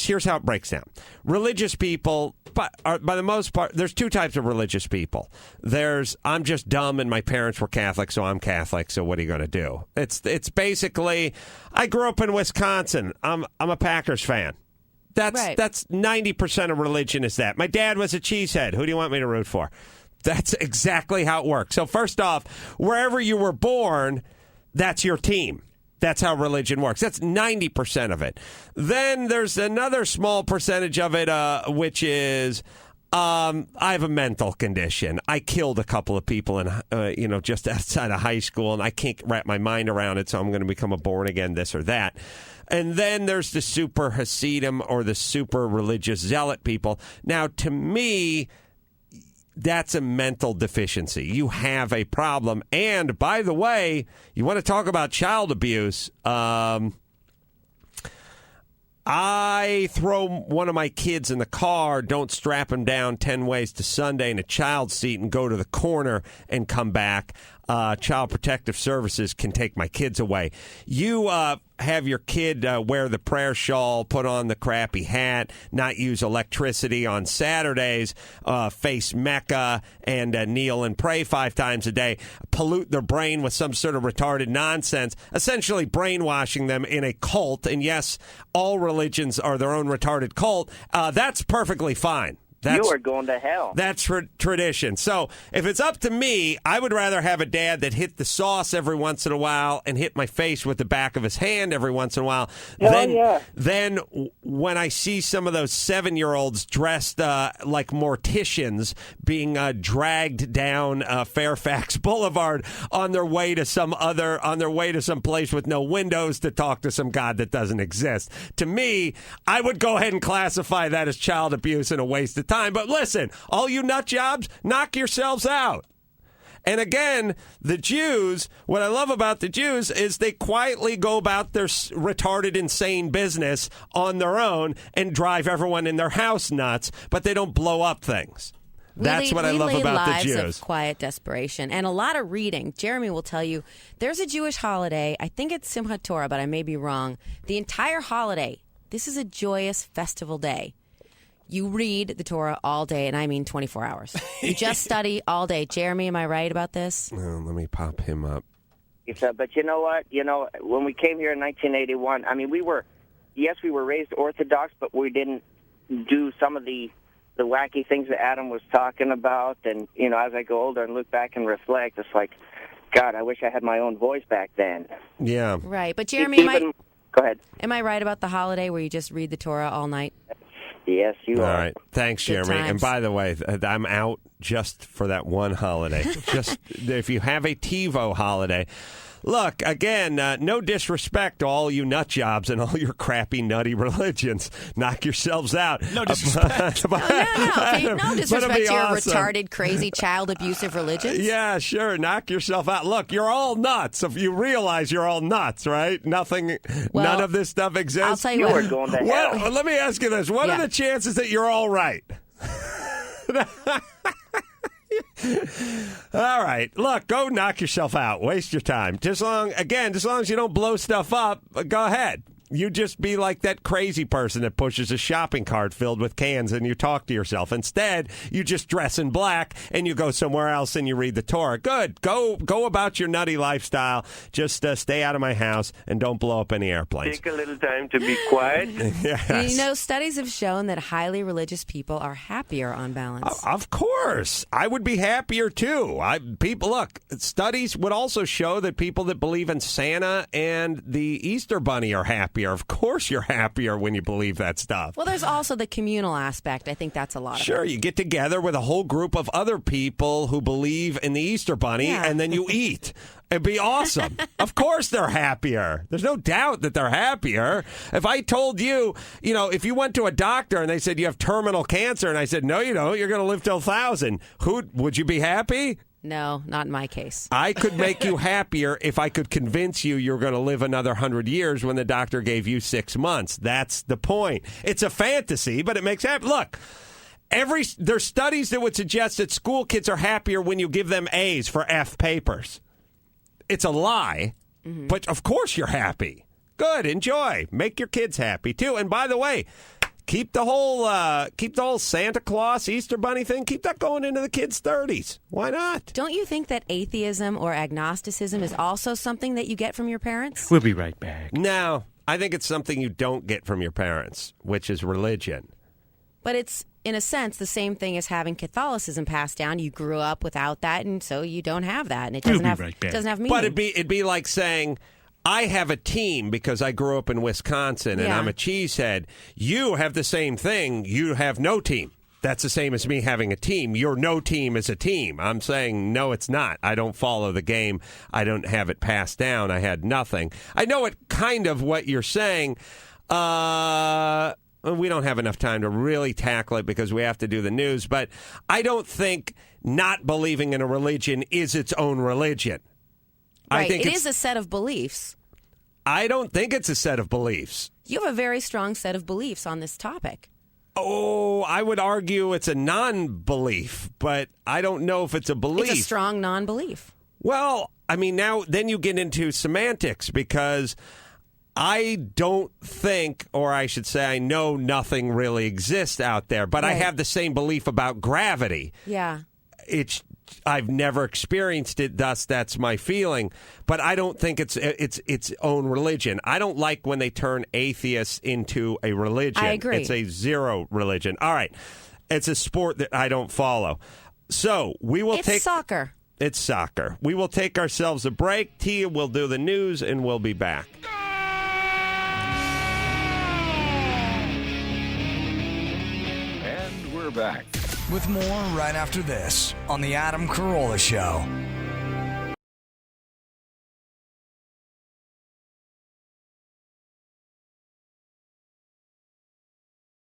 Here's how it breaks down. Religious people, by the most part, there's two types of religious people. There's, I'm just dumb and my parents were Catholic, so I'm Catholic, so what are you going to do? It's basically, I grew up in Wisconsin. I'm a Packers fan. That's 90% of religion is that. My dad was a cheesehead. Who do you want me to root for? That's exactly how it works. So first off, wherever you were born, that's your team. That's how religion works. That's 90% of it. Then there's another small percentage of it, which is I have a mental condition. I killed a couple of people in, just outside of high school, and I can't wrap my mind around it, so I'm going to become a born-again this or that. And then there's the super Hasidim or the super religious zealot people. Now, to me, that's a mental deficiency. You have a problem. And, by the way, you want to talk about child abuse. I throw one of my kids in the car, don't strap him down 10 ways to Sunday in a child seat and go to the corner and come back. Child Protective Services can take my kids away. You have your kid wear the prayer shawl, put on the crappy hat, not use electricity on Saturdays, face Mecca, and kneel and pray 5 times a day, pollute their brain with some sort of retarded nonsense, essentially brainwashing them in a cult. And yes, all religions are their own retarded cult. That's perfectly fine. You are going to hell. That's tradition. So if it's up to me, I would rather have a dad that hit the sauce every once in a while and hit my face with the back of his hand every once in a while. Then when I see some of those 7-year-olds dressed like morticians being dragged down Fairfax Boulevard on their way to some place with no windows to talk to some god that doesn't exist. To me, I would go ahead and classify that as child abuse and a waste of time. But listen, all you nut jobs, knock yourselves out. And again, the Jews, what I love about the Jews is they quietly go about their retarded, insane business on their own and drive everyone in their house nuts, but they don't blow up things. That's what I love about the Jews. Lives of quiet desperation and a lot of reading. Jeremy will tell you there's a Jewish holiday. I think it's Simchat Torah, but I may be wrong. The entire holiday, this is a joyous festival day. You read the Torah all day, and I mean 24 hours. You just study all day. Jeremy, am I right about this? Let me pop him up. But you know what? When we came here in 1981, I mean, we were raised Orthodox, but we didn't do some of the wacky things that Adam was talking about. And, as I go older and look back and reflect, it's like, God, I wish I had my own voice back then. Yeah. Right. But, Jeremy, go ahead. Am I right about the holiday where you just read the Torah all night? Yes, you are. All right. Thanks, Jeremy. And by the way, I'm out just for that one holiday. Just if you have a TiVo holiday. Look, again, no disrespect to all you nut jobs and all your crappy, nutty religions. Knock yourselves out. No disrespect. No disrespect to your retarded, crazy, child abusive religions. Yeah, sure. Knock yourself out. Look, you're all nuts. If you realize you're all nuts, right? None of this stuff exists. I'll tell you what. We're going to hell. Let me ask you this. What are the chances that you're all right? All right. Look, go knock yourself out. Waste your time. As long as you don't blow stuff up, go ahead. You just be like that crazy person that pushes a shopping cart filled with cans and you talk to yourself. Instead, you just dress in black and you go somewhere else and you read the Torah. Good. Go about your nutty lifestyle. Just stay out of my house and don't blow up any airplanes. Take a little time to be quiet. Yes. Studies have shown that highly religious people are happier on balance. Of course. I would be happier, too. Studies would also show that people that believe in Santa and the Easter Bunny are happier. Of course you're happier when you believe that stuff. Well, there's also the communal aspect. I think that's a lot of it. Sure, you get together with a whole group of other people who believe in the Easter Bunny, and then you eat. It'd be awesome. Of course they're happier. There's no doubt that they're happier. If I told you, if you went to a doctor and they said you have terminal cancer, and I said, no, you don't, you're going to live till 1,000, would you be happy? No, not in my case. I could make you happier if I could convince you you're going to live another 100 years when the doctor gave you 6 months. That's the point. It's a fantasy, but it makes happy. Look, there's studies that would suggest that school kids are happier when you give them A's for F papers. It's a lie, but of course you're happy. Good, enjoy. Make your kids happy, too. And by the way, keep the whole Santa Claus, Easter Bunny thing, keep that going into the kids' 30s. Why not? Don't you think that atheism or agnosticism is also something that you get from your parents? We'll be right back. No, I think it's something you don't get from your parents, which is religion. But it's, in a sense, the same thing as having Catholicism passed down. You grew up without that, and so you don't have that, and it doesn't have meaning. But it'd be like saying, I have a team because I grew up in Wisconsin and I'm a cheesehead. You have the same thing. You have no team. That's the same as me having a team. Your no team is a team. I'm saying, no, it's not. I don't follow the game. I don't have it passed down. I had nothing. I know it kind of what you're saying. We don't have enough time to really tackle it because we have to do the news. But I don't think not believing in a religion is its own religion. Right. It is a set of beliefs. I don't think it's a set of beliefs. You have a very strong set of beliefs on this topic. Oh, I would argue it's a non-belief, but I don't know if it's a belief. It's a strong non-belief. Well, I mean, then you get into semantics because I don't think, or I should say I know nothing really exists out there, but I have the same belief about gravity. Yeah. I've never experienced it, thus that's my feeling. But I don't think it's its own religion. I don't like when they turn atheists into a religion. I agree. It's a zero religion. All right. It's a sport that I don't follow. So we will It's soccer. It's soccer. We will take ourselves a break. Tia will do the news, and we'll be back. And we're back. With more right after this on The Adam Carolla Show.